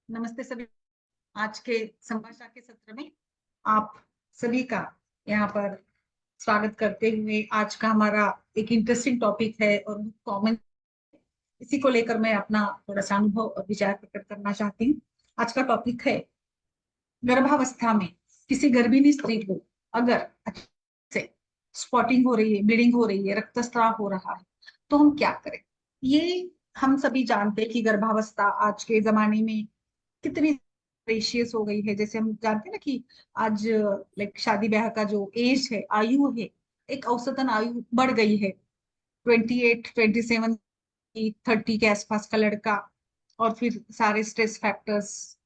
नमस्ते सभी। आज के संभाषण के सत्र में आप सभी का यहाँ पर स्वागत करते हुए आज का हमारा एक इंटरेस्टिंग टॉपिक है और कॉमन इसी को लेकर मैं अपना थोड़ा सा अनुभव और विचार प्रकट करना चाहती हूँ। आज का टॉपिक है गर्भावस्था में किसी गर्भिणी स्त्री को अगर से स्पॉटिंग हो रही है, ब्लीडिंग हो रही है, रक्तस्राव हो रहा है तो हम क्या करें। ये हम सभी जानते हैं कि गर्भावस्था आज के जमाने में कितनी प्रेशियस हो गई है। जैसे हम जानते हैं ना कि आज लाइक शादी ब्याह का जो एज है, आयु है, एक औसतन आयु बढ़ गई है। 28, 27, 30 के आसपास का लड़का, और फिर सारे स्ट्रेस फैक्टर्स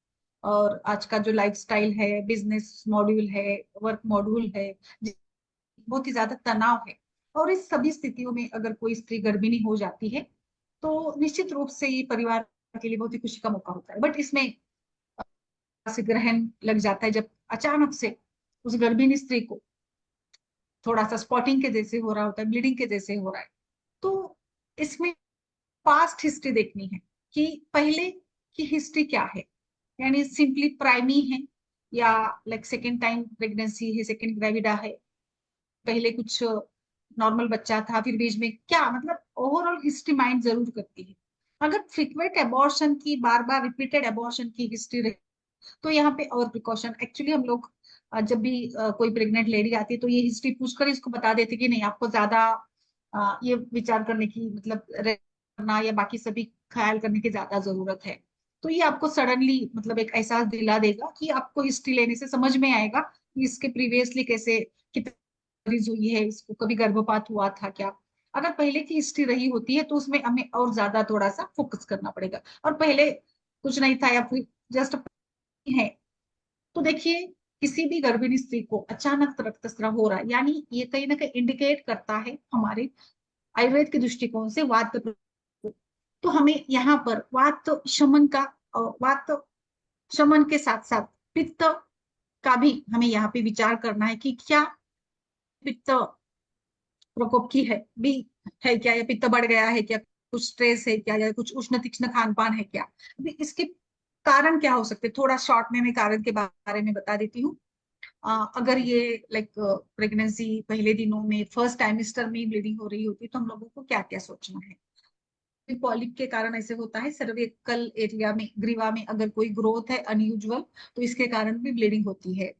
और आज का जो लाइफस्टाइल है, बिजनेस मॉड्यूल है, वर्क मॉड्यूल है, बहुत ही ज्यादा तनाव है। और इस सभी स्थितियों में अगर कोई स्त्री गर्भिणी हो जाती है तो निश्चित रूप से ये परिवार के लिए बहुत ही खुशी का मौका होता है। बट इसमें से ग्रहण लग जाता है जब अचानक से उस गर्भिणी स्त्री को थोड़ा सा स्पॉटिंग के जैसे हो रहा होता है, ब्लीडिंग के जैसे हो रहा है। तो इसमें पास्ट हिस्ट्री देखनी है कि पहले की हिस्ट्री क्या है, यानी सिंपली प्राइमी है या लाइक सेकेंड टाइम प्रेगनेंसी है, सेकेंड ग्रेविडा है, पहले कुछ नॉर्मल बच्चा था, फिर बीच में क्या, मतलब ओवरऑल हिस्ट्री माइंड जरूर करती है। अगर फ्रिक्वेंट एबॉर्शन की, बार बार रिपीटेड एबॉर्शन की हिस्ट्री रही तो यहाँ पे और प्रिकॉशन एक्चुअली हम लोग जब भी कोई प्रेग्नेंट लेडी आती है तो ये हिस्ट्री पूछकर इसको बता देते कि नहीं, आपको ज्यादा ये विचार करने की, मतलब करना या बाकी सभी ख्याल करने की ज्यादा जरूरत है। तो ये आपको सडनली मतलब एक एहसास दिला देगा कि आपको हिस्ट्री लेने से समझ में आएगा कि इसके प्रीवियसली कैसे, कितनी मरीज हुई है, इसको कभी गर्भपात हुआ था क्या। अगर पहले की हिस्ट्री रही होती है तो उसमें हमें और ज्यादा थोड़ा सा फोकस करना पड़ेगा, और पहले कुछ नहीं था या फिर जस्ट है। तो देखिए, किसी भी गर्भिणी स्त्री को अचानक रक्तस्राव हो रहा है, यानी ये कहीं ना कहीं इंडिकेट करता है हमारे आयुर्वेद के दृष्टिकोण से वात को। तो हमें यहाँ पर वात शमन का, और वात शमन के साथ साथ पित्त का भी हमें यहाँ पे विचार करना है कि क्या पित्त प्रकोप की है भी है क्या, या पित्त बढ़ गया है क्या, कुछ स्ट्रेस है क्या, या कुछ उष्ण तीक्ष्ण खान पान है क्या। अभी इसके कारण क्या हो सकते हैं, थोड़ा शॉर्ट में मैं कारण के बारे में बता देती हूँ। अगर ये लाइक प्रेगनेंसी पहले दिनों में फर्स्ट टाइमिस्टर में ब्लीडिंग हो रही होती है तो हम लोगों को क्या क्या सोचना है। पॉलिप के कारण ऐसे होता है, सर्विकल एरिया में, ग्रीवा में अगर कोई ग्रोथ है अनयूजुअल तो इसके कारण भी ब्लीडिंग होती है।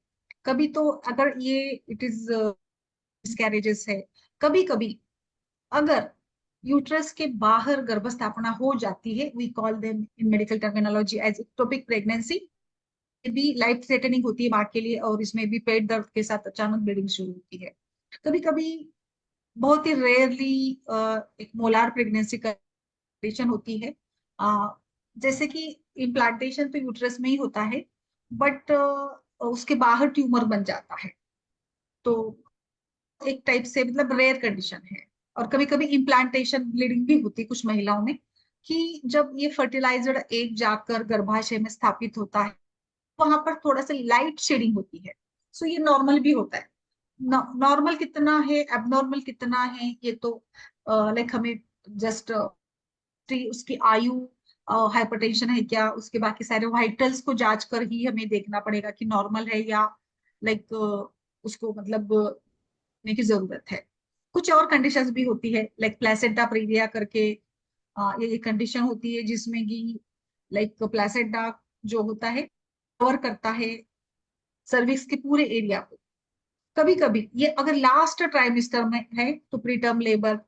कभी तो अगर ये इट इज मिसकैरेजेस है, कभी कभी अगर यूट्रस के बाहर गर्भस्थापना हो जाती है, we call them in medical terminology as ectopic pregnancy, भी लाइफ थ्रेटनिंग होती है माँ के लिए, और इसमें भी पेट दर्द के साथ अचानक ब्लीडिंग शुरू होती है। कभी कभी बहुत ही रेयरली एक मोलार प्रेगनेंसी का कंडीशन होती है। जैसे कि इम्प्लांटेशन तो यूट्रस में ही होता है, बट उसके बाहर ट्यूमर बन जाता है। तो एक टाइप से मतलब रेयर कंडीशन है। और कभी कभी इम्प्लांटेशन ब्लीडिंग भी होती है कुछ महिलाओं में, कि जब ये फर्टिलाइज्ड एग जाकर गर्भाशय में स्थापित होता है वहां पर थोड़ा सा लाइट शेडिंग होती है। सो ये नॉर्मल भी होता है। नॉर्मल कितना है, एबनॉर्मल कितना है, ये तो लाइक हमें जस्ट उसकी आयु, हाइपरटेंशन है क्या, उसके बाकी सारे वाइटल्स को जांच कर ही हमें देखना पड़ेगा कि नॉर्मल है या लाइक उसको मतलब देखने की जरूरत है। कुछ और कंडीशंस भी होती है, लाइक प्लेसेंटा प्रीविया करके ये कंडीशन होती है जिसमें कि लाइक प्लेसेंटा जो होता है कवर करता है सर्विक्स के पूरे एरिया को। कभी कभी ये अगर लास्ट ट्राइमेस्टर में है तो प्रीटर्म लेबर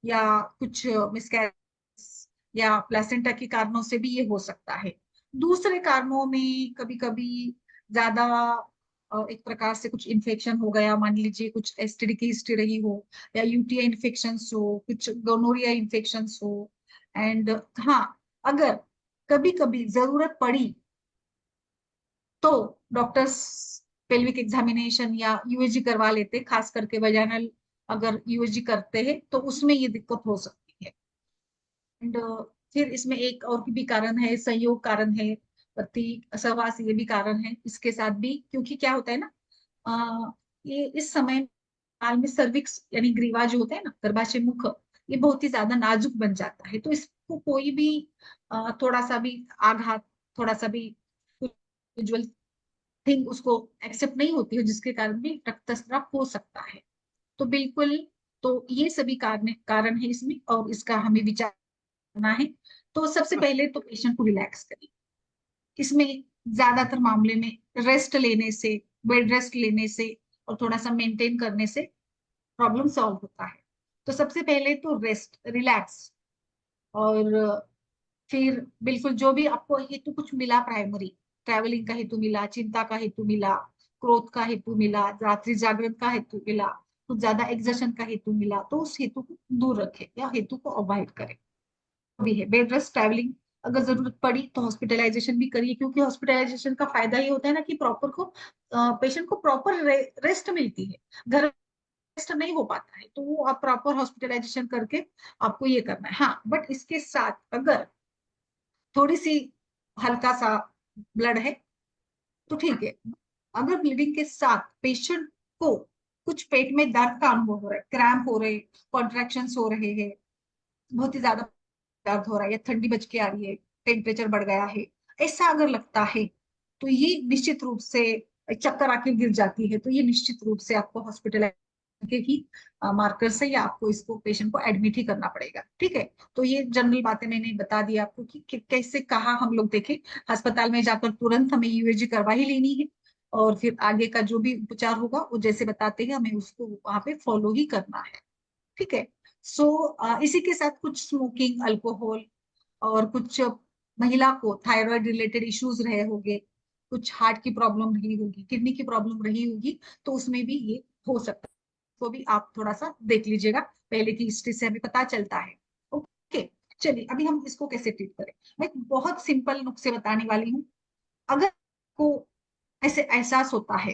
या कुछ मिसकैरेज या प्लेसेंटा के कारणों से भी ये हो सकता है। दूसरे कारणों में कभी कभी ज्यादा एक प्रकार से कुछ इन्फेक्शन हो गया, मान लीजिए कुछ एसटीडी की हिस्ट्री रही हो, या यूटीआई इन्फेक्शन हो, कुछ गोनोरिया इन्फेक्शन हो। एंड हाँ, अगर कभी कभी जरूरत पड़ी तो डॉक्टर्स पेल्विक एग्जामिनेशन या यूएसजी करवा लेते, खास करके वजाइनल अगर यूएसजी करते हैं तो उसमें ये दिक्कत हो सकती है। एंड फिर इसमें एक और भी कारण है, संयोग कारण है, पति सहवास, ये भी कारण है इसके साथ भी, क्योंकि क्या होता है ना, ये इस समय काल में सर्विक्स यानी ग्रीवा जो होता है ना, गर्भाशय मुख, ये बहुत ही ज्यादा नाजुक बन जाता है। तो इसको कोई भी थोड़ा सा भी आघात, थोड़ा सा भी विजुअल थिंग उसको एक्सेप्ट नहीं होती है, जिसके कारण भी रक्तस्राव हो सकता है। तो बिल्कुल, तो ये सभी कारण कारण है इसमें, और इसका हमें विचार करना है। तो सबसे पहले तो पेशेंट को रिलैक्स करें। इसमें ज्यादातर मामले में रेस्ट लेने से, बेड रेस्ट लेने से और थोड़ा सा मेंटेन करने से प्रॉब्लम सॉल्व होता है। तो सबसे पहले तो रेस्ट, रिलैक्स, और फिर बिल्कुल जो भी आपको हेतु कुछ मिला, प्राइमरी ट्रैवलिंग का हेतु मिला, चिंता का हेतु मिला, क्रोध का हेतु मिला, रात्रि जागरण का हेतु मिला, कुछ ज्यादा एग्जर्शन का हेतु मिला, तो उस हेतु को दूर रखें या हेतु को अवॉइड करें। भी है बेड रेस्ट, ट्रैवलिंग, अगर जरूरत पड़ी तो हॉस्पिटलाइजेशन भी करिए, क्योंकि हॉस्पिटलाइजेशन का फायदा ये होता है ना कि प्रॉपर को पेशेंट को प्रॉपर रेस्ट मिलती है। घर रेस्ट नहीं हो पाता है, तो वो आप प्रॉपर हॉस्पिटलाइजेशन करके आपको ये करना है। हाँ, बट इसके साथ अगर थोड़ी सी हल्का सा ब्लड है तो ठीक है। अगर ब्लीडिंग के साथ पेशेंट को कुछ पेट में दर्द का अनुभव हो रहा है, क्रैम्प हो रहे, कॉन्ट्रैक्शन हो रहे हैं, बहुत ही ज्यादा दर्द हो रहा है, या ठंडी बज के आ रही है, टेम्परेचर बढ़ गया है, ऐसा अगर लगता है तो ये निश्चित रूप से, चक्कर आके गिर जाती है तो ये निश्चित रूप से आपको हॉस्पिटल के ही मार्कर से, या आपको इसको पेशेंट को एडमिट ही करना पड़ेगा। ठीक है। तो ये जनरल बातें मैंने बता दी आपको कि कैसे कहा हम लोग देखें, अस्पताल में जाकर तुरंत हमें यूएजी करवा ही लेनी है, और फिर आगे का जो भी उपचार होगा वो जैसे बताते हैं हमें उसको वहां पे फॉलो ही करना है। ठीक है। सो इसी के साथ कुछ स्मोकिंग, अल्कोहल, और कुछ महिला को थायराइड रिलेटेड इश्यूज रहे होंगे, कुछ हार्ट की प्रॉब्लम रही होगी, किडनी की प्रॉब्लम रही होगी, तो उसमें भी ये हो सकता है। तो भी आप थोड़ा सा देख लीजिएगा, पहले की हिस्ट्री से हमें पता चलता है। ओके। चलिए, अभी हम इसको कैसे ट्रीट करें। मैं एक बहुत सिंपल नुस्खे बताने वाली हूँ। अगर को ऐसे एहसास होता है,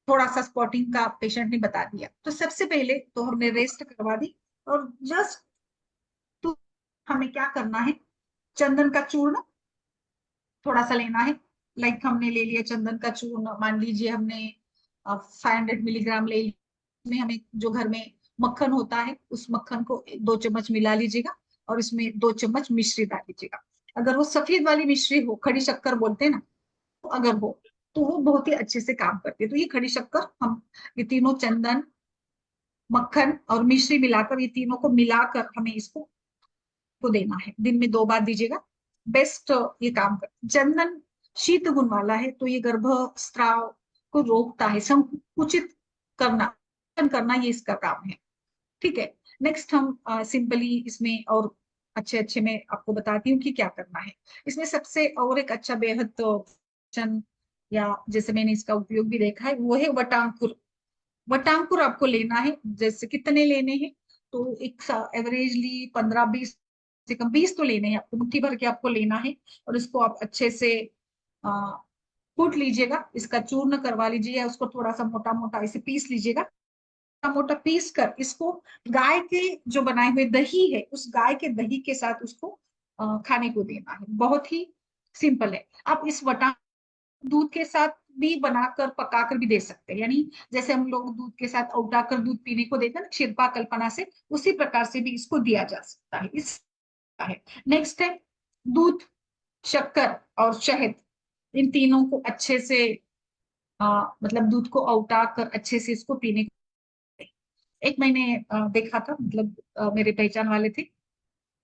थोड़ा सा स्पॉटिंग का पेशेंट ने बता दिया, तो सबसे पहले तो हमने रेस्ट करवा दी, और जस्ट तो हमें क्या करना है, चंदन का चूर्ण थोड़ा सा लेना है। लाइक हमने ले लिया चंदन का चूर्ण, मान लीजिए हमने 500 मिलीग्राम ले लिया। इसमें हमें जो घर में मक्खन होता है उस मक्खन को 2 चम्मच मिला लीजिएगा, और इसमें 2 चम्मच मिश्री डाल लीजिएगा। अगर वो सफेद वाली मिश्री हो, खड़ी शक्कर बोलते हैं ना, तो अगर हो तो वो बहुत ही अच्छे से काम करती है। तो ये खड़ी शक्कर, हम ये तीनों, चंदन, मक्खन और मिश्री मिलाकर, ये तीनों को मिलाकर हमें इसको को देना है। दिन में 2 बार दीजिएगा, बेस्ट ये काम कर। चंदन शीत गुण वाला है, तो ये गर्भस्राव को रोकता है, संकुचित करना करना ये इसका काम है। ठीक है। नेक्स्ट हम सिंपली इसमें और अच्छे अच्छे मैं आपको बताती हूँ कि क्या करना है। इसमें सबसे और एक अच्छा बेहद या जैसे मैंने इसका उपयोग भी देखा है, वो है वटांकुर। वटांकुर आपको लेना है। जैसे कितने लेने हैं, तो एक एवरेजली 15-20 से कम 20 तो लेने हैं आपको, मुट्ठी भर के आपको लेना है। और इसको आप अच्छे से आ, कूट लीजिएगा, इसका चूर्ण करवा लीजिए, या उसको थोड़ा सा मोटा मोटा इसे पीस लीजिएगा। मोटा मोटा पीस कर इसको गाय के जो बनाए हुए दही है, उस गाय के दही के साथ उसको खाने को देना है। बहुत ही सिंपल है। आप इस वटा दूध के साथ भी बनाकर पकाकर भी दे सकते हैं, यानी जैसे हम लोग दूध के साथ उटाकर दूध पीने को देते हैं ना, शिरपा कल्पना से, उसी प्रकार से भी इसको दिया जा सकता है। इस है। नेक्स्ट है दूध, शक्कर और शहद, इन तीनों को अच्छे से मतलब दूध को औटा कर अच्छे से इसको पीने को। एक मैंने देखा था, मतलब मेरे पहचान वाले थे,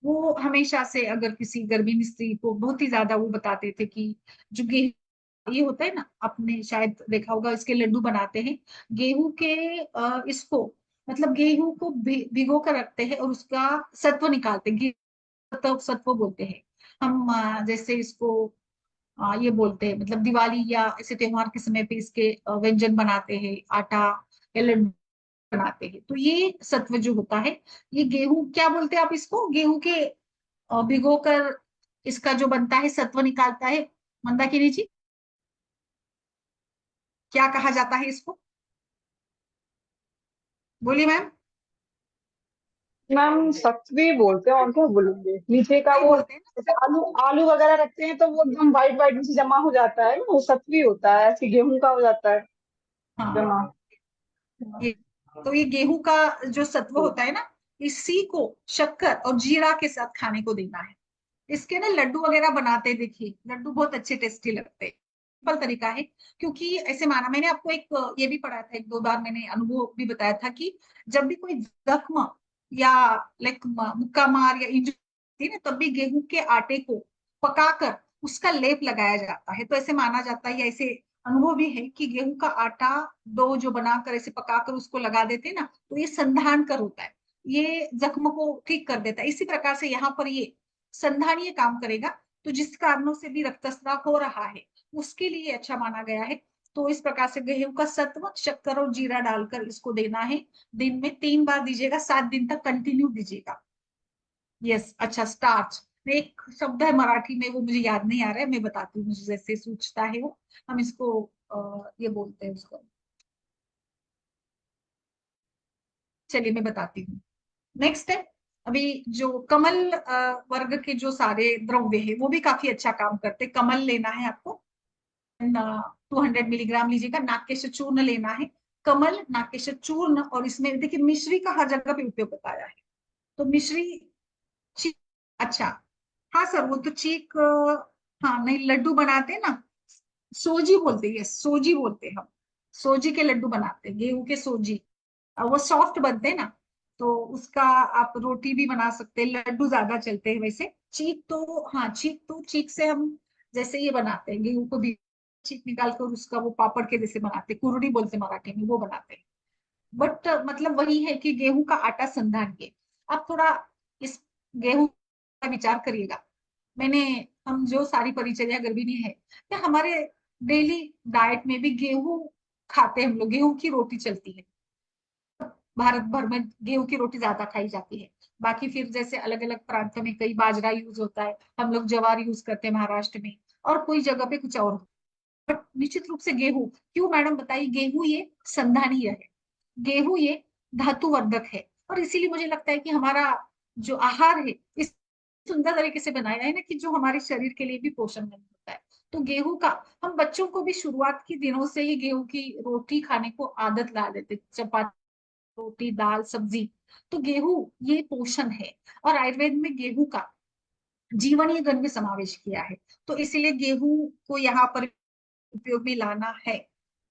वो हमेशा से अगर किसी गर्भिणी स्त्री को बहुत ही ज्यादा, वो बताते थे कि जो गेहूं ये होता है ना, आपने शायद देखा होगा, इसके लड्डू बनाते हैं गेहूं के, इसको मतलब गेहूं को भिगो कर रखते हैं और उसका सत्व निकालते हैं, सत्व सत्व बोलते हैं हम। जैसे इसको ये बोलते हैं, मतलब दिवाली या ऐसे त्योहार के समय पे इसके व्यंजन बनाते हैं, आटा या लड्डू बनाते हैं। तो ये सत्व जो होता है, ये गेहूं, क्या बोलते हैं आप इसको, गेहूं के भिगो कर इसका जो बनता है सत्व निकालता है। मंदाकिनी जी, क्या कहा जाता है इसको, बोलिए मैम। मैम सत्वी बोलते हैं, और क्या बोलेंगे, नीचे का वही वो बोलते हैं ना। जैसे आलू आलू वगैरह रखते हैं तो वो एकदम वाइट वाइट में से जमा हो जाता है ना, वो सत्वी होता है, ऐसे गेहूं का हो जाता है हाँ, जमा। ये, तो ये गेहूं का जो सत्व होता है ना, इसी को शक्कर और जीरा के साथ खाने को देना है। इसके ना लड्डू वगैरह बनाते, देखिए लड्डू बहुत अच्छे टेस्टी लगते हैं। सिंपल तरीका है, क्योंकि ऐसे माना मैंने आपको एक ये भी पढ़ा था, एक दो बार मैंने अनुभव भी बताया था कि जब भी कोई जख्म या लाइक मुक्का मार या इंजरी है ना, तब भी गेहूं के आटे को पकाकर उसका लेप लगाया जाता है। तो ऐसे माना जाता है या ऐसे अनुभव भी है कि गेहूं का आटा डो जो बनाकर ऐसे पकाकर उसको लगा देते हैं ना, तो ये संधान कर होता है, ये जख्म को ठीक कर देता है। इसी प्रकार से यहाँ पर ये संधानीय काम करेगा। तो जिस कारणों से भी रक्तस्राव हो रहा है उसके लिए अच्छा माना गया है। तो इस प्रकार से गेहूं का सत्व, शक्कर और जीरा डालकर इसको देना है। दिन में 3 बार दीजिएगा, 7 दिन तक कंटिन्यू दीजिएगा। यस, अच्छा स्टार्च, एक शब्द है मराठी में, वो मुझे याद नहीं आ रहा है, मैं बताती हूँ, मुझे जैसे सूझता है वो, हम इसको ये बोलते हैं उसको, चलिए मैं बताती हूँ। नेक्स्ट है, अभी जो कमल वर्ग के जो सारे द्रव्य है वो भी काफी अच्छा काम करते हैं। कमल लेना है आपको, 200 मिलीग्राम लीजिएगा। नागकेश चूर्ण लेना है, कमल नागकेश चूर्ण, और इसमें देखिए मिश्री का हर जगह पे उपयोग बताया है। तो मिश्री, चीक, अच्छा, हाँ सर वो तो चीक, हाँ नहीं, लड्डू बनाते हैं ना, सोजी बोलते हैं, यस सोजी बोलते हैं हम, सोजी के लड्डू बनाते हैं, गेहूं के सोजी, वो सॉफ्ट बनते हैं ना, तो उसका आप रोटी भी बना सकते हैं, लड्डू ज्यादा चलते हैं वैसे। चीक तो हाँ, चीक तो चीक से हम जैसे ये बनाते हैं, गेहूं को भी चीक निकाल कर उसका वो पापड़ के जैसे बनाते हैं, कुरड़ी बोलते हैं मराठी में, वो बनाते हैं। बट मतलब वही है कि गेहूं का आटा संधानिए। आप थोड़ा इस गेहूं का विचार करिएगा। मैंने, हम जो सारी परिचर्या गर्भिणी है या हमारे डेली डाइट में भी गेहूं खाते हैं हम लोग, गेहूं की रोटी चलती है। भारत भर में गेहूं की रोटी ज्यादा खाई जाती है। बाकी फिर जैसे अलग अलग प्रांतों में कई बाजरा यूज होता है, हम लोग ज्वार यूज करते हैं महाराष्ट्र में, और कोई जगह पे कुछ और। बट निश्चित रूप से गेहूं, क्यों मैडम बताइए, गेहूं ये संधानीय है, गेहूं ये धातुवर्धक है, और इसीलिए मुझे लगता है कि हमारा जो आहार है इस सुंदर तरीके से बनाया है ना, कि जो हमारे शरीर के लिए भी पोषणमंद होता है। तो गेहूं का, हम बच्चों को भी शुरुआत के दिनों से ही गेहूं की रोटी खाने को आदत ला देते, चपाती, रोटी, दाल, सब्जी। तो गेहूं ये पोषण है, और आयुर्वेद में गेहूं का जीवनीय गण में समावेश किया है। तो इसीलिए गेहूं को यहाँ पर उपयोग में लाना है,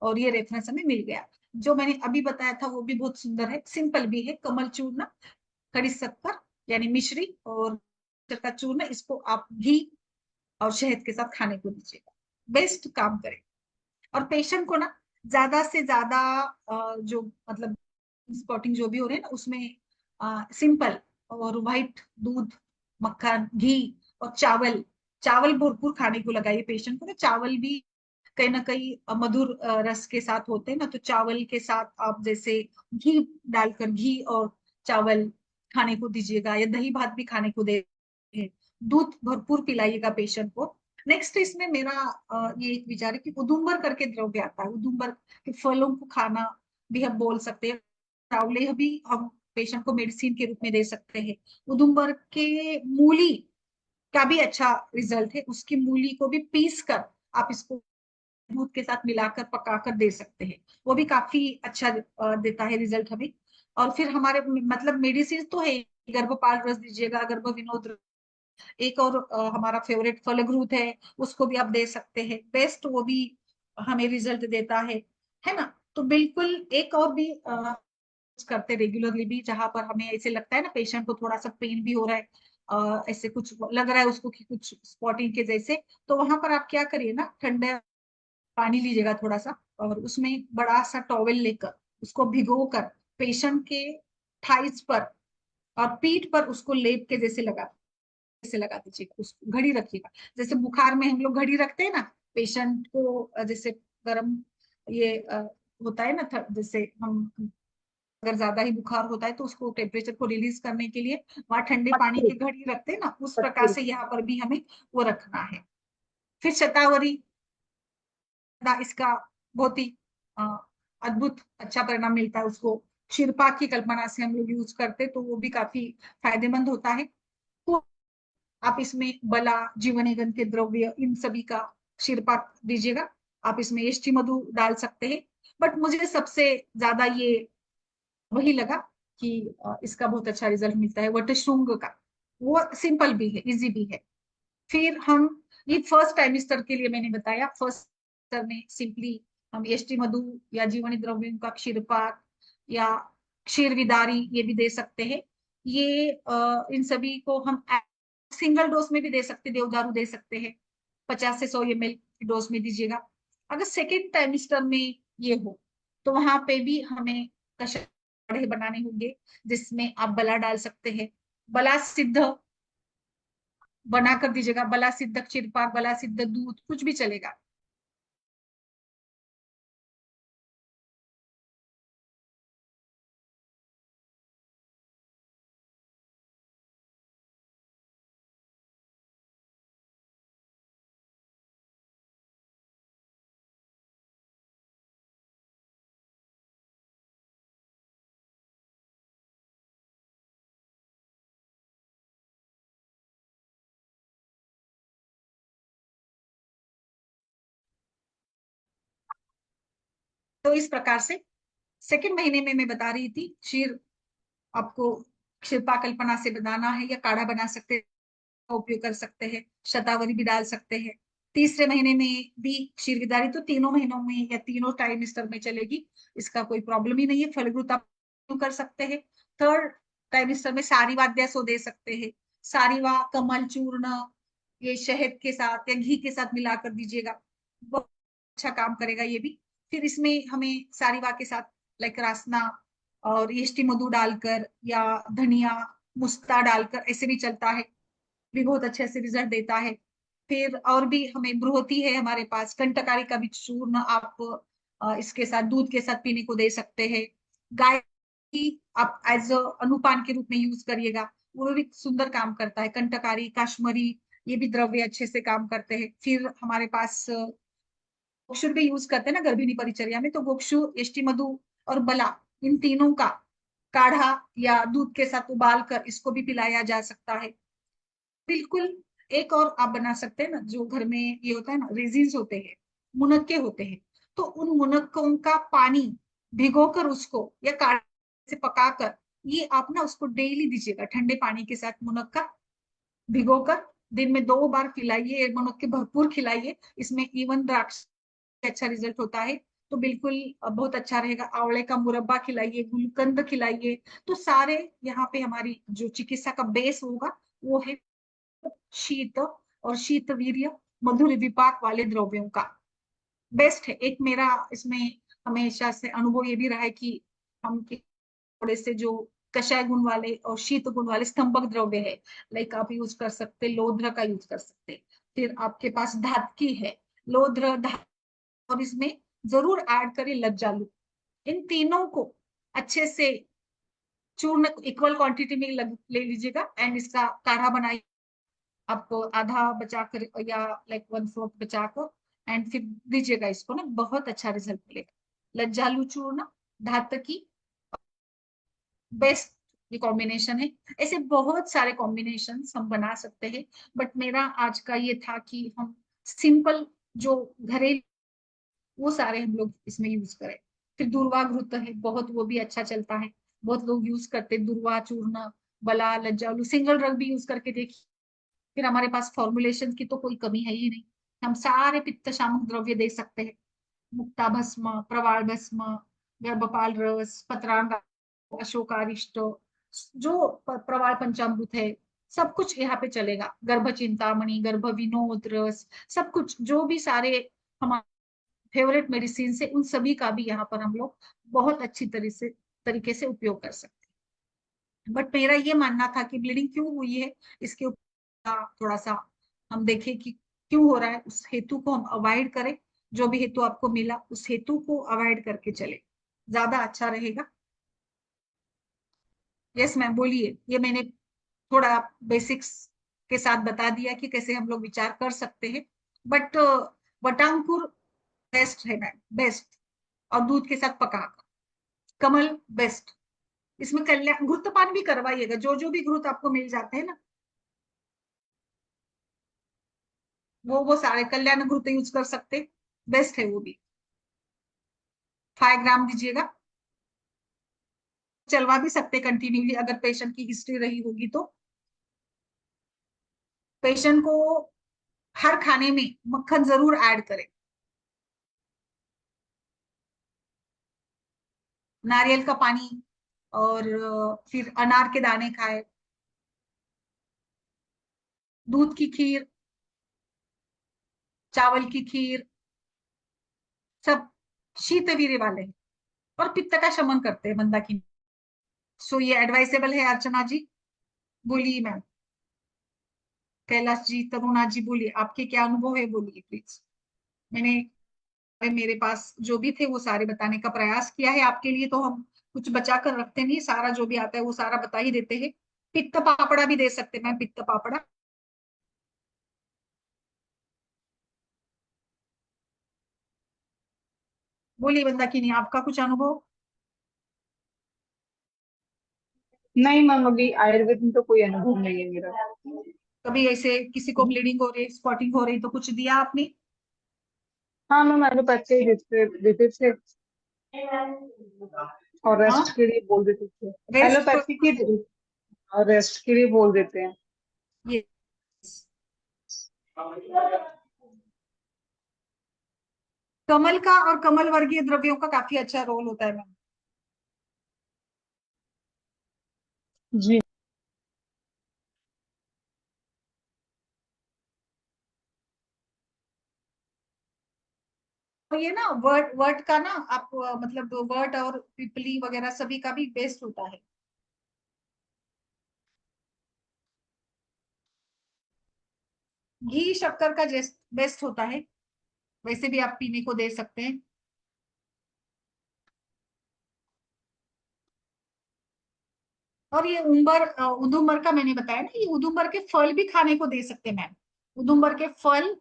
और ये रेफरेंस हमें मिल गया। जो मैंने अभी बताया था वो भी बहुत सुंदर है, सिंपल भी है, कमल चूर्ण, खड़ी शक्कर यानी मिश्री, और शक्कर का चूर्ण, इसको आप घी और शहद के साथ खाने को दीजिएगा, बेस्ट काम करे। और पेशेंट को ना ज्यादा से ज्यादा जो मतलब स्पॉटिंग जो भी हो रहे हैं ना उसमें सिंपल और व्हाइट दूध, मक्खन, घी और चावल, चावल भरपूर खाने को लगाइए पेशेंट को ना। चावल भी कहीं ना कहीं मधुर रस के साथ होते हैं ना, तो चावल के साथ आप जैसे घी डालकर घी और चावल खाने को दीजिएगा, या दही भात भी खाने को दे, दूध भरपूर पिलाइएगा पेशेंट को। नेक्स्ट इसमें मेरा ये एक विचार है कि उदुम्बर करके द्रव्य आता है, उदुम्बर के फलों को खाना भी हम बोल सकते हैं, आंवले भी हम पेशेंट को मेडिसिन के रूप में दे सकते हैं। उदुम्बर के मूली का भी अच्छा रिजल्ट है, उसकी मूली को भी पीस कर आप इसको दूध के साथ मिलाकर पकाकर दे सकते हैं, वो भी काफी अच्छा देता है रिजल्ट हमें। और फिर हमारे मतलब मेडिसिन तो है, गर्भपाल रस दीजिएगा, गर्भ विनोद, एक और हमारा फेवरेट फलग्रूत है, उसको भी आप दे सकते हैं, बेस्ट वो भी हमें रिजल्ट देता है ना। तो बिल्कुल एक और भी करते रेगुलरली भी, जहां पर हमें ऐसे लगता है ना पेशेंट को थोड़ा सा पेन भी हो रहा है, ऐसे कुछ लग रहा है उसको कि कुछ स्पॉटिंग के जैसे, तो वहां पर आप क्या करिए ना, ठंडा पानी लीजिएगा थोड़ा सा, और उसमें बड़ा सा टॉवेल लेकर उसको भिगो कर पेशेंट के थाइस पर और पीठ पर उसको लेप के जैसे लगा दीजिएगा, उसको घड़ी रखिएगा। जैसे बुखार में हम लोग घड़ी रखते हैं ना पेशेंट को, जैसे गर्म ये होता है ना, जैसे हम अगर ज्यादा ही बुखार होता है तो उसको टेम्परेचर को रिलीज करने के लिए वहां ठंडे पानी पट्टी की घड़ी रखते हैं ना, उस प्रकार पट्टी। से यहाँ पर भी हमें वो रखना है। फिर शतावरी, इसका बहुत ही अ, अद्भुत अच्छा परिणाम मिलता है उसको, शिरपा की कल्पना से हम लोग यूज करते, तो वो भी काफी फायदेमंद होता है। तो आप इसमें बला, जीवनीगंध के द्रव्य, इन सभी का शिरपा दीजिएगा। आप इसमें एष्टी मधु डाल सकते हैं, बट मुझे सबसे ज्यादा ये वही लगा कि इसका बहुत अच्छा रिजल्ट मिलता है वटशृंग का। वो सिंपल भी है, इजी भी है। फिर हम ये फर्स्ट टाइमिस्टर के लिए मैंने बताया, फर्स्ट टाइमिस्टर में सिंपली हम यष्टि मधु या जीवनी द्रव्यों का क्षीरपाक या क्षीर विदारी ये भी दे सकते हैं। ये इन सभी को हम सिंगल डोज में भी दे सकते, देवदारू दे सकते हैं, 50 से 100 ml डोज में दीजिएगा। अगर सेकेंड टाइमिस्टर में ये हो तो वहां पे भी हमें कषाय बनाने होंगे, जिसमें आप बला डाल सकते हैं। बला सिद्ध बना कर दीजिएगा, बला सिद्ध क्षीरपाक, बला सिद्ध दूध, कुछ भी चलेगा। तो इस प्रकार से सेकेंड महीने में मैं बता रही थी, क्षीर आपको क्षीरपा कल्पना से बनाना है या काढ़ा बना सकते हैं, उपयोग कर सकते हैं, शतावरी भी डाल सकते हैं। तीसरे महीने में भी क्षीर विदारी, तो तीनों महीनों में या तीनों टाइमिस्टर में चलेगी, इसका कोई प्रॉब्लम ही नहीं है। फलगुत आप कर सकते हैं। थर्ड टाइमिस्टर में सारीवाद्यासो दे सकते हैं, सारीवा कमल चूर्ण ये शहद के साथ या घी के साथ मिलाकर दीजिएगा, बहुत अच्छा काम करेगा ये भी। फिर इसमें हमें सारीवा के साथ लाइक रासना और यष्टि मधु डालकर या धनिया मुस्ता डालकर ऐसे भी चलता है, भी बहुत अच्छे से रिजल्ट देता है। फिर और भी हमें ब्रुहति है हमारे पास, कंटकारी का भी चूर्ण आप इसके साथ दूध के साथ पीने को दे सकते हैं। गाय की आप एज अनुपान के रूप में यूज करिएगा, वो भी सुंदर काम करता है। कंटकारी, काश्मीरी ये भी द्रव्य अच्छे से काम करते हैं। फिर हमारे पास गोक्षुर भी यूज करते हैं ना गर्भिणी परिचर्या में, तो गोक्षुर, यष्टि मधु और बला, इन तीनों का काढ़ा या दूध के साथ उबाल कर इसको भी पिलाया जा सकता है। बिल्कुल। एक और आप बना सकते हैं ना, जो घर में ये होता है ना, रेजिन्स होते हैं, मुनक्के होते हैं, तो उन मुनक्कों का पानी भिगोकर उसको या काढ़े से पकाकर ये आप ना उसको डेली दीजिएगा, ठंडे पानी के साथ मुनक्का भिगोकर दिन में 2 बार खिलाइए, मुनक्के भरपूर खिलाइए। इसमें इवन द्राक्ष अच्छा रिजल्ट होता है, तो बिल्कुल बहुत अच्छा रहेगा। आंवले का मुरब्बा खिलाइए, गुलकंद खिलाइए, तो सारे यहाँ पे हमारी जो चिकित्सा का बेस होगा वो है शीत और शीत वीर्य मधुर विपाक वाले द्रव्यों का बेस्ट है। एक मेरा इसमें हमेशा से अनुभव ये भी रहा है कि हम थोड़े से जो कषाय गुण वाले और शीत गुण वाले स्तंभक द्रव्य है, लाइक आप यूज कर सकते, लोध्र का यूज कर सकते। फिर आपके पास धातकी है, लोध्र, और इसमें जरूर ऐड करें लज्जालू। इन तीनों को अच्छे से चूर्ण इक्वल क्वांटिटी में ले लीजिएगा एंड इसका काढ़ा बनाइए। आपको आधा बचाकर या लाइक 1/4 बचाकर एंड फिर दीजिएगा इसको ना, बहुत अच्छा रिजल्ट मिलेगा। लज्जालू चूर्ण, धातकी, बेस्ट ये कॉम्बिनेशन है। ऐसे बहुत सारे कॉम्बिनेशन हम बना सकते हैं, बट मेरा आज का ये था कि हम सिंपल जो घरेलू वो सारे हम लोग इसमें यूज करें। फिर दूर्वा घृत है बहुत, वो भी अच्छा चलता है, बहुत लोग यूज करते हैं दूर्वा चूर्ण, बला, लज्जालू, सिंगल ड्रग भी यूज करके देखिए। फिर हमारे पास फॉर्मुलेशन की तो कोई कमी है ही नहीं, हम सारे पित्त शामक द्रव्य दे सकते हैं। मुक्ता भस्म, प्रवाल भस्म, गर्भपाल रस, पत्रांग, अशोकारिष्ट, जो प्रवाल पंचामृत है, सब कुछ यहाँ पे चलेगा। गर्भ चिंतामणि, गर्भ विनोद रस, सब कुछ जो भी सारे हमारे फेवरेट मेडिसिन से, उन सभी का भी यहाँ पर हम लोग बहुत अच्छी तरीके से उपयोग कर सकते हैं। बट मेरा ये मानना था कि ब्लीडिंग क्यों हुई है, इसके ऊपर थोड़ा सा हम देखें कि क्यों हो रहा है, उस हेतु को हम अवॉइड करें। जो भी हेतु आपको मिला उस हेतु को अवॉइड करके चले, ज्यादा अच्छा रहेगा। यस मैम बोलिए। ये मैंने थोड़ा बेसिक्स के साथ बता दिया कि कैसे हम लोग विचार कर सकते हैं। बट वटांकुर बेस्ट है मैम, बेस्ट, और दूध के साथ पकाकर। कमल बेस्ट। इसमें कल्याण घृतपान भी करवाइएगा, जो जो भी घृत आपको मिल जाते हैं ना, वो सारे कल्याण घृत यूज कर सकते, बेस्ट है वो भी। 5 ग्राम दीजिएगा, चलवा भी सकते कंटिन्यूली अगर पेशेंट की हिस्ट्री रही होगी तो। पेशेंट को हर खाने में मक्खन जरूर ऐड करें। नारियल का पानी और फिर अनार के दाने खाए, दूध की खीर, चावल की खीर, सब शीत वीर्य वाले हैं और पित्त का शमन करते हैं मंदाकिनी। सो ये एडवाइसेबल है अर्चना जी। बोलिए मैम। कैलाश जी, तरुणा जी, बोलिए आपके क्या अनुभव है, बोलिए प्लीज। मैंने मेरे पास जो भी थे वो सारे बताने का प्रयास किया है आपके लिए, तो हम कुछ बचा कर रखते नहीं, सारा जो भी आता है वो सारा बता ही देते हैं। पित्त पापड़ा भी दे सकते हैं मैम, पित्त पापड़ा। बोलिए मंदाकिनी, आपका कुछ अनुभव? नहीं मैम, अभी आयुर्वेद में तो कोई अनुभव नहीं है मेरा। कभी ऐसे किसी को ब्लीडिंग हो रही, स्पॉटिंग हो रही तो कुछ दिया आपने? हाँ मैम, एलोपैथी ही देते देते थे, और हाँ, रेस्ट के लिए बोल देते थे। रेस्ट एलोपैथी की, और रेस्ट के लिए बोल देते हैं। ये कमल का और कमल वर्गीय द्रव्यों का काफी अच्छा रोल होता है मैम। जी। और ये ना वर्ट वर्ट का ना आप मतलब वर्ट और पिपली वगैरह सभी का भी बेस्ट होता है। घी शक्कर का बेस्ट होता है, वैसे भी आप पीने को दे सकते हैं। और ये उदुम्बर का मैंने बताया ना, ये उदुम्बर के फल भी खाने को दे सकते हैं मैम। उदुम्बर के फल,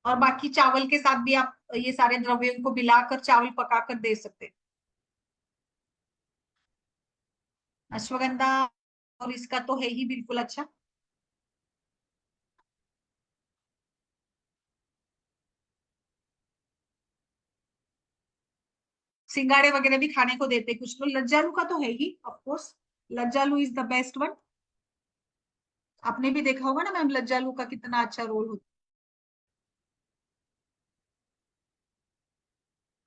और बाकी चावल के साथ भी आप ये सारे द्रव्यों को मिलाकर चावल पकाकर दे सकते हैं। अश्वगंधा और इसका तो है ही बिल्कुल अच्छा। सिंगाड़े वगैरह भी खाने को देते हैं कुछ लोग। लज्जालू का तो है ही of course, Lajjalu is the best one. आपने भी देखा होगा ना मैम, लज्जालू का कितना अच्छा रोल होता है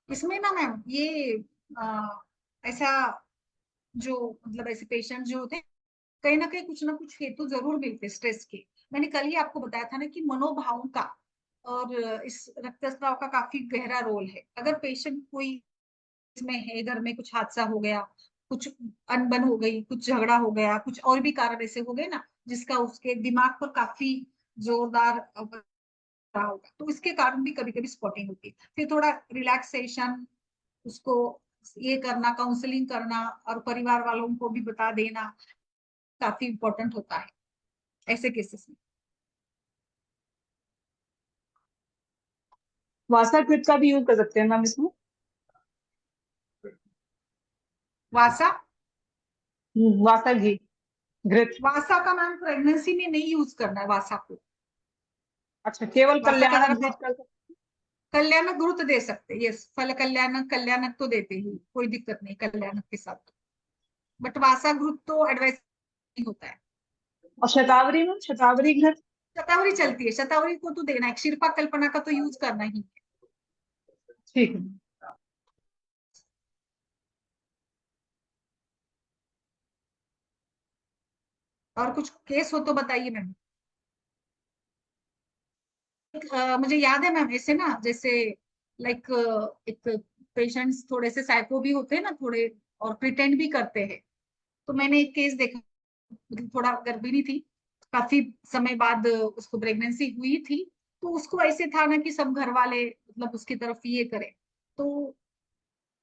इसमें ना मैम। ये ऐसा जो मतलब ऐसे पेशेंट जो होते हैं, कहीं ना कुछ हेतु जरूर मिलते स्ट्रेस के। मैंने कल ही आपको बताया था ना कि मनोभावों का और इस रक्तस्राव का काफी गहरा रोल है। अगर पेशेंट कोई इसमें है, घर में कुछ हादसा हो गया, कुछ अनबन हो गई, कुछ झगड़ा हो गया, कुछ और भी कारण ऐसे हो गए ना जिसका उसके दिमाग पर काफी जोरदार रहा होगा, तो इसके कारण भी कभी कभी स्पॉटिंग होती है। फिर थोड़ा रिलैक्सेशन, उसको ये करना, काउंसलिंग करना और परिवार वालों को भी बता देना काफी इंपॉर्टेंट होता है ऐसे केसेस में। वासा क्विट का भी यूज कर सकते हैं मैम इसमें। वासा, वासा घी, घृत। वासा का मैम प्रेगनेंसी में नहीं यूज करना है वासा को। अच्छा, केवल वासा का कल्याणक जरा घृत कर सकते कल्याणक गुरुत्व दे सकते, यस, फल कल्याणक, कल्याणक तो देते ही, कोई दिक्कत नहीं कल्याणक के साथ। बट वासा घृत तो एडवाइस नहीं होता है। हैं। और शतावरी में, शतावरी घृत। शतावरी चलती है, शतावरी को तो देना है, क्षीरपा कल्पना का तो यूज करना ही है। ठीक है। और कुछ केस हो तो बताइए मैम। मुझे याद है मैम ऐसे ना, जैसे लाइक एक पेशेंट्स थोड़े से साइको भी होते हैं ना थोड़े, और प्रिटेंड भी करते हैं। तो मैंने एक केस देखा, मतलब थोड़ा गर्भिणी थी, काफी समय बाद उसको प्रेगनेंसी हुई थी। तो उसको ऐसे था ना कि सब घर वाले मतलब उसकी तरफ ये करे, तो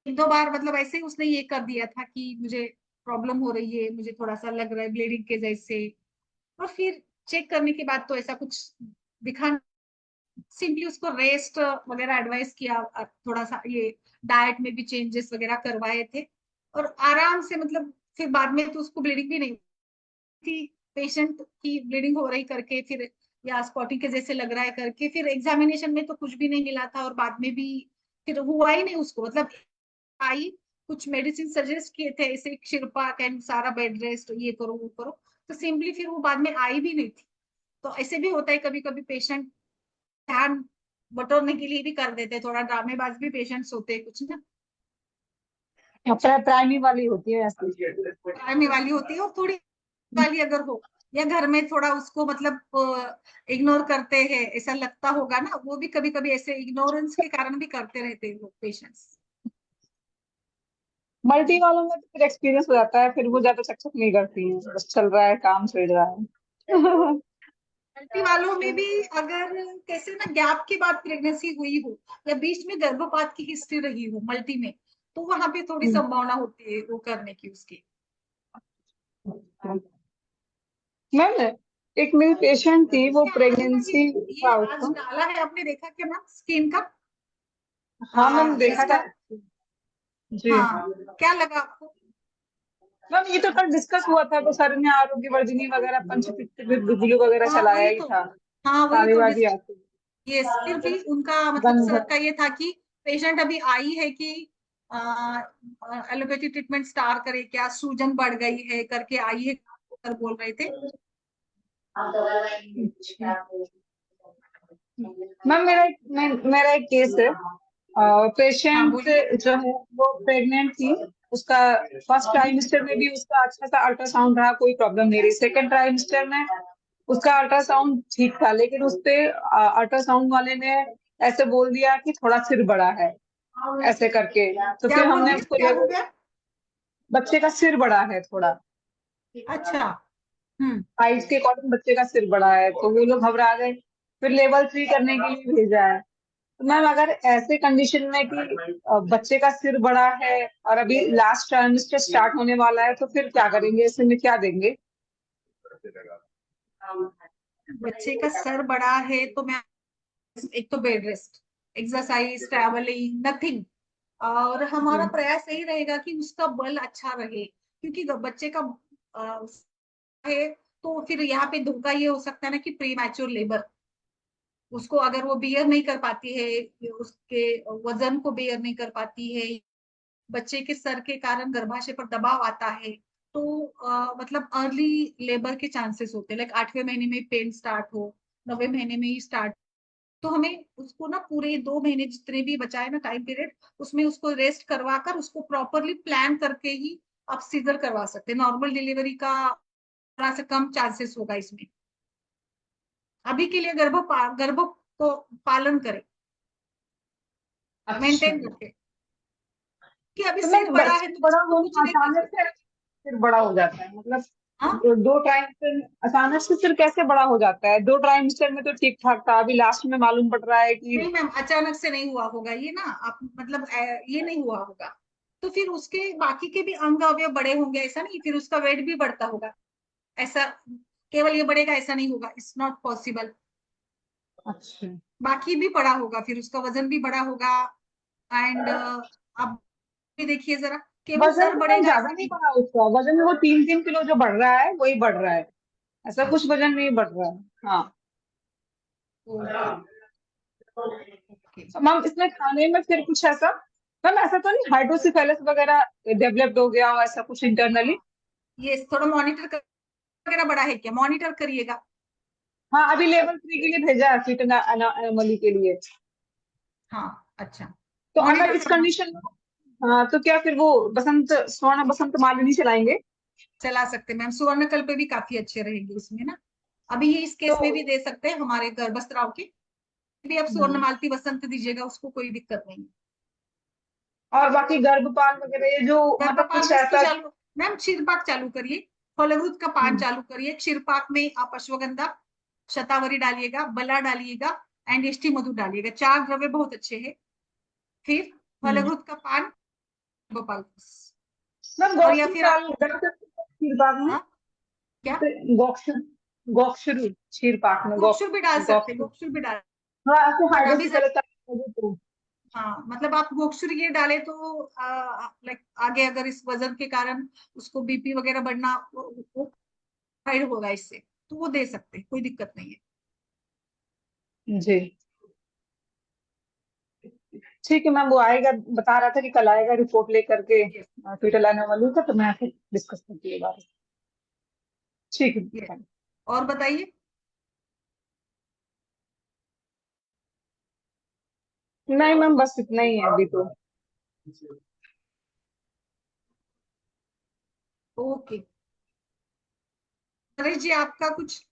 एक दो बार मतलब ऐसे ही उसने ये कर दिया था कि मुझे प्रॉब्लम हो रही है, मुझे थोड़ा सा लग रहा है ब्लीडिंग के जैसे। और फिर चेक करने के बाद तो ऐसा कुछ दिखा, सिंपली उसको रेस्ट वगैरह एडवाइस किया, थोड़ा सा ये डाइट में भी चेंजेस वगैरह करवाए थे, और आराम से मतलब फिर बाद में तो उसको ब्लीडिंग भी नहीं थी। पेशेंट की ब्लीडिंग हो रही करके फिर, या स्पॉटिंग के जैसे लग रहा है करके, फिर एग्जामिनेशन में तो कुछ भी नहीं मिला था, और बाद में भी फिर हुआ ही नहीं उसको, मतलब आई, कुछ मेडिसिन सजेस्ट किए थे ऐसे, शिरपा कैन सारा बेड रेस्ट ये करो वो करो, तो सिंपली फिर वो बाद में आई भी नहीं थी। तो ऐसे भी होता है, कभी कभी पेशेंट ध्यान बटोरने के लिए भी कर देते हैं, थोड़ा ड्रामेबाज भी पेशेंट्स होते हैं कुछ ना। प्राइमरी वाली होती है ऐसी। प्राइमरी वाली होती है, और थोड़ी वाली अगर हो, या घर में थोड़ा उसको मतलब इग्नोर करते हैं ऐसा लगता होगा ना, वो भी कभी कभी ऐसे इग्नोरेंस के कारण भी करते रहते हैं लोग पेशेंट्स। मल्टी वालों में तो फिर एक्सपीरियंस हो जाता है, फिर वो ज्यादा चकचक नहीं करती हैं, बस चल रहा है काम, चल रहा है। मल्टी वालों में भी अगर कैसे ना गैप के बाद प्रेगनेंसी हुई हो, या बीच में गर्भपात की हिस्ट्री रही हो मल्टी में, तो वहां पे थोड़ी संभावना होती है वो करने की उसकी। मैम, एक मेरी पेशेंट थी, वो क्या आज का प्रेगनेंसी ये था आज उसका। डाला है, आपने देखा क्या मैम स्किन का? हाँ मैम, देखा इसका। था जी। हाँ, क्या लगा आपको? मैम, ये तो कल डिस्कस हुआ था, तो सर ने आरोग्य वर्धिनी वगैरह पंचकृत्य गुगलू वगैरह हाँ चलाया वही ही तो। था। हाँ वही तो नारेबाजी आती। यस, फिर भी उनका मतलब गंध। सर का ये था कि पेशेंट अभी आई है कि एलोपैथी ट्रीटमेंट स्टार्ट करे क्या, सूजन बढ़ गई है करके आई है, सर बोल रहे थे। मैम, मेरा एक केस है। हाँ पेशेंट बोलिए। जो है वो प्रेग्नेंट थी। उसका फर्स्ट ट्राइमेस्टर में भी उसका अच्छा सा अल्ट्रासाउंड रहा, कोई प्रॉब्लम नहीं रही। सेकंड ट्राइमेस्टर में उसका अल्ट्रासाउंड ठीक था, लेकिन उस पे अल्ट्रासाउंड वाले ने ऐसे बोल दिया कि थोड़ा सिर बड़ा है, ऐसे करके। तो क्या फिर बोल हमने दिया, उसको क्या हो गया? बच्चे का सिर बड़ा है थोड़ा, अच्छा। हम्म। हाइट के अकॉर्डिंग बच्चे का सिर बड़ा है, तो वो लोग घबरा गए। फिर लेवल 3 करने के लिए भेजा है। तो मैम, अगर ऐसे कंडीशन में कि बच्चे का सिर बड़ा है और अभी लास्ट ट्राइमेस्टर स्टार्ट होने वाला है, तो फिर क्या करेंगे, ऐसे में क्या देंगे? बच्चे का सर बड़ा है तो मैं, एक तो bed rest, exercise, travelling, nothing. और हमारा प्रयास यही रहेगा कि उसका बल अच्छा रहे, क्योंकि बच्चे का है, तो फिर यहाँ पे धोखा ये हो सकता है ना कि प्री मैच्योर लेबर, उसको अगर वो बियर नहीं कर पाती है, उसके वजन को बियर नहीं कर पाती है, बच्चे के सर के कारण गर्भाशय पर दबाव आता है, तो मतलब अर्ली लेबर के चांसेस होते हैं, लाइक 8वें महीने में पेन स्टार्ट हो, 9वें महीने में ही स्टार्ट। तो हमें उसको ना पूरे 2 महीने जितने भी बचाए ना टाइम पीरियड, उसमें उसको रेस्ट करवा कर उसको प्रॉपरली प्लान करके ही आप सीजर करवा सकते हैं। नॉर्मल डिलीवरी का थोड़ा सा कम चांसेस होगा इसमें। अभी के लिए गर्भ को पालन करें, अच्छा। मेंटेन रखें, कि अभी तो सिर मैम, बड़ा है बच्चे तो बड़ा उसको कुछ होना नहीं कर अचानक सकते। से सिर बड़ा हो जाता है, मतलब हाँ दो ट्राइमेस्टर अचानक से सिर कैसे बड़ा हो जाता है? दो ट्राइमेस्टर में तो ठीक ठाक था, अभी लास्ट में मालूम पड़ रहा है कि। नहीं मैम, अचानक से नहीं हुआ होगा ये ना, आप मतलब ये नहीं हुआ होगा, तो फिर उसके बाकी के भी अंग अवयव बड़े होंगे, ऐसा नहीं, फिर उसका वेट भी बढ़ता होगा, ऐसा केवल ये बढ़ेगा ऐसा नहीं होगा, इट्स नॉट पॉसिबल। अच्छा। बाकी भी बड़ा होगा, फिर उसका वजन भी बड़ा होगा। एंड आप भी देखिए जरा, केवल वजन सर तो मैम बढ़ेगा ज्यादा ऐसा नहीं नहीं। बढ़ा उसका, वजन वो 3-3 किलो जो बढ़ रहा है वही बढ़ रहा है, ऐसा कुछ अच्छा। वजन नहीं बढ़ रहा है। हाँ। ओके। ओके। तो मैम, इसमें खाने में फिर कुछ ऐसा, मैम ऐसा तो नहीं हाइड्रोसिफेलस वगैरह डेवलप्ड हो गया हो, ऐसा कुछ इंटरनली? ये थोड़ा मॉनिटर कर वगैरह बड़ा है क्या, मॉनिटर करिएगा। हाँ, अभी लेवल 3 के लिए भेजा है, फिट एनोमली के लिए। हाँ अच्छा। तो अगर मॉनिटर इस करना, कंडीशन में, हाँ, तो क्या फिर वो स्वर्ण बसंत मालिनी चलाएंगे? चला सकते मैम, सुवर्णकल पे भी काफी अच्छे रहेंगे इसमें ना। अभी ये इस तो केस में भी दे सकते हैं हमारे गर्भस्राव के भी, आप स्वर्ण मालती वसंत दीजिएगा, उसको कोई दिक्कत नहीं। और बाकी गर्भपाल वगैरह ये जो, मतलब गर्भपात कुछ में इसको ऐसा। चालू मैम, क्षीरपाक चालू करिए, फलरूट का पान हम्म, चालू करिए, क्षीरपाक में आप अश्वगंधा, शतावरी डालिएगा, बला डालिएगा, एंड इष्टि मधु डालिएगा, 4 द्रव्य बहुत अच्छे हैं। फिर हम्म। फलरूट का पान, गोपाल, मैम, और या गोक्षरू फिर आप, डाल डाल सकते हैं खीर पाक में? हाँ क्या, जैसे गोक्षरू, गोक्षरू खीर पाक में गोक्षुर भी डाल सकते, गोक्षरू। गोक्षुर भी डाल। हाँ, ऐसे बट अभी हाइड्रोसिफेलस तो। हाँ मतलब आप गोक्षुर ये डाले तो लाइक आगे अगर इस वजन के कारण उसको बीपी वगैरह बढ़ना, वो हाइड होगा इससे, तो वो दे सकते हैं, कोई दिक्कत नहीं है। जी। ठीक है मैम, वो आएगा, बता रहा था कि कल आएगा रिपोर्ट लेकर के Yes. ट्विटर लाने वालू का, तो मैं फिर डिस्कस करती हूँ बात। ठीक है। और बताइए। नहीं मैम, बस इतना ही है अभी तो। ओके, नरेश जी आपका कुछ।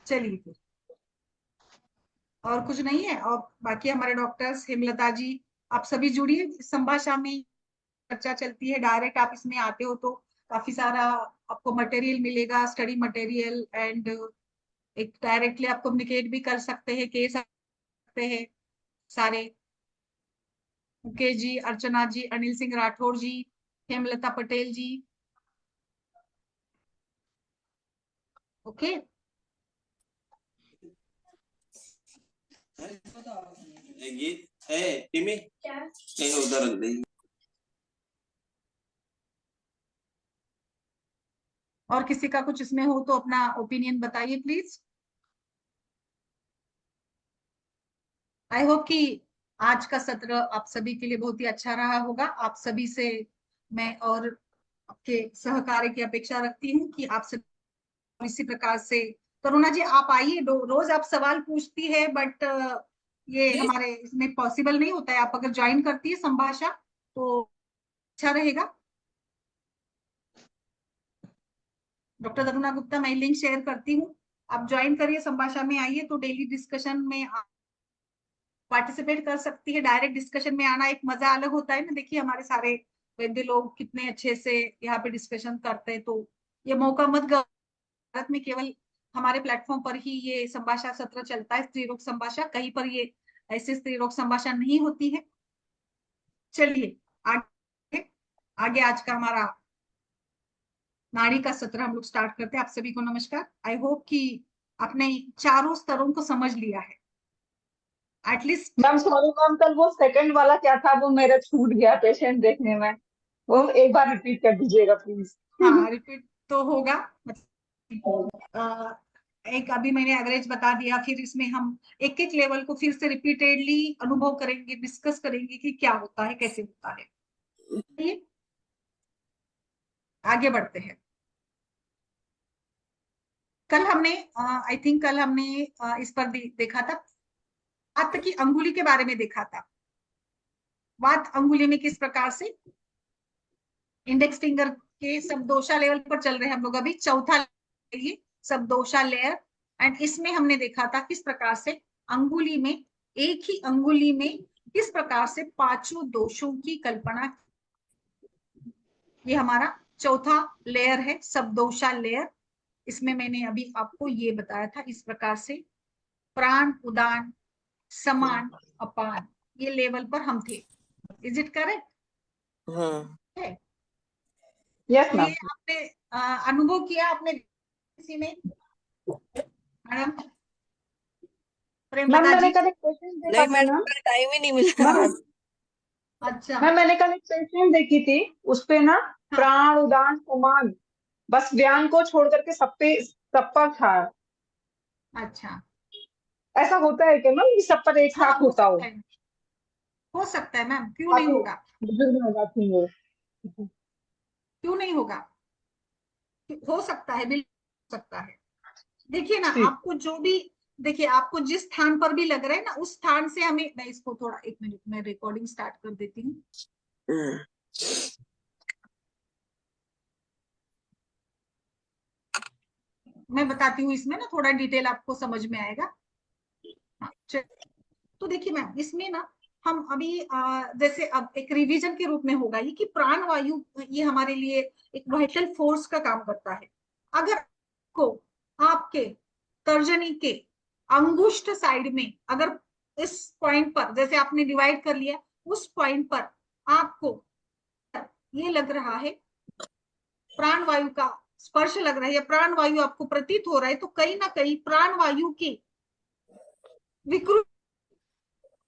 चलिए फिर, और कुछ नहीं है। और बाकी हमारे डॉक्टर्स हेमलता जी, आप सभी जुड़िए इस संभाषा में। चर्चा चलती है, डायरेक्ट आप इसमें आते हो तो काफी सारा आपको मटेरियल मिलेगा, स्टडी मटेरियल, एंड एक डायरेक्टली आप कम्युनिकेट भी कर सकते हैं, केस सकते हैं सारे। मुकेश जी, अर्चना जी, अनिल सिंह राठौर जी, हेमलता पटेल जी। ओके, गीत है टिमी कहीं उधर रख दे। और किसी का कुछ इसमें हो तो अपना ओपिनियन बताइए प्लीज। आई होप कि आज का सत्र आप सभी के लिए बहुत ही अच्छा रहा होगा। आप सभी से मैं और आपके सहकार्य की अपेक्षा रखती हूँ कि आप सभी इसी प्रकार से। करुणा जी आप आइए, रोज आप सवाल पूछती है, बट ये हमारे इसमें पॉसिबल नहीं होता है। आप अगर ज्वाइन करती है संभाषा तो अच्छा रहेगा। डॉक्टर करुणा गुप्ता, मैं लिंक शेयर करती हूँ, आप ज्वाइन करिए, संभाषा में आइए तो डेली डिस्कशन में पार्टिसिपेट कर सकती है। डायरेक्ट डिस्कशन में आना एक मजा अलग होता है ना। देखिए हमारे सारे वैद्य लोग कितने अच्छे से यहाँ पे डिस्कशन करते हैं, तो ये मौका मत गवाइए। भारत में केवल हमारे प्लेटफॉर्म पर ही ये संभाषा सत्र चलता है, स्त्री रोग संभाषा। कहीं पर ये ऐसे स्त्री रोग संभाषा नहीं होती है। चलिए आगे आगे आज का हमारा नाड़ी का सत्र हम लोग स्टार्ट करते हैं। आप सभी को नमस्कार। आई होप कि आपने चारों स्तरों को समझ लिया है एटलीस्ट। मैम सॉरी मैम, कल वो सेकंड वाला क्या था वो मेरा छूट गया पेशेंट देखने में। वो एक बार रिपीट कर दीजिएगा प्लीज। हाँ, रिपीट तो होगा। एक अभी मैंने एवरेज बता दिया, फिर इसमें हम एक एक लेवल को फिर से रिपीटेडली अनुभव करेंगे, डिस्कस करेंगे कि क्या होता है, कैसे होता है। ये आगे बढ़ते हैं। कल हमने आई थिंक कल हमने इस पर देखा था, वात की अंगुली के बारे में देखा था। वात अंगुली में किस प्रकार से इंडेक्स फिंगर के सबदोषा लेवल पर चल रहे हैं हम लोग अभी, चौथा ये सबदोषा लेयर। एंड इसमें हमने देखा था किस प्रकार से अंगुली में, एक ही अंगुली में किस प्रकार से पांचों दोषों की कल्पना। ये हमारा चौथा लेयर है, सबदोषा लेयर। इसमें मैंने अभी आपको ये बताया था इस प्रकार से प्राण उदान समान अपान, ये लेवल पर हम थे। Is it correct? है। यस तो ये मैम। आपने अनुभव किया आपने किसी में, मैडम मैम प्रेमलता मैंने जी? कल एक पेशेंट देखा नहीं था मैडम, ना। टाइम ही नहीं मिला मैम आज। अच्छा। मैंने कल एक पेशेंट देखी थी, उसपे ना हाँ, प्राण उदान समान, बस व्यान को छोड़ करके सब पर था। अच्छा। ऐसा होता है क्या मैम कि सब पर एक हाँ साथ होता हो? हो सकता है मैम, क्यों नहीं काफी होगा? बुजुर्ग हो जाती है। क्यों नहीं होगा, हो सकता है, बिल्कुल हो सकता है। देखिए ना, ठीक। आपको जो भी, देखिए आपको जिस स्थान पर भी लग रहा है ना, उस स्थान से हमें, मैं इसको थोड़ा एक मिनट में रिकॉर्डिंग स्टार्ट कर देती हूँ। मैं बताती हूँ, इसमें ना थोड़ा डिटेल आपको समझ में आएगा। हाँ, तो देखिए मैम, इसमें ना हम अभी जैसे अब एक रिवीजन के रूप में होगा ये कि प्राण वायु ये हमारे लिए एक वाइटल फोर्स का काम करता है। अगर को आपके तर्जनी के अंगुष्ठ साइड में, अगर इस पॉइंट पर जैसे आपने डिवाइड कर लिया, उस पॉइंट पर आपको ये लग रहा है प्राण वायु का स्पर्श लग रहा है, या प्राण वायु आपको प्रतीत हो रहा है, तो कहीं ना कहीं प्राण वायु की विकृति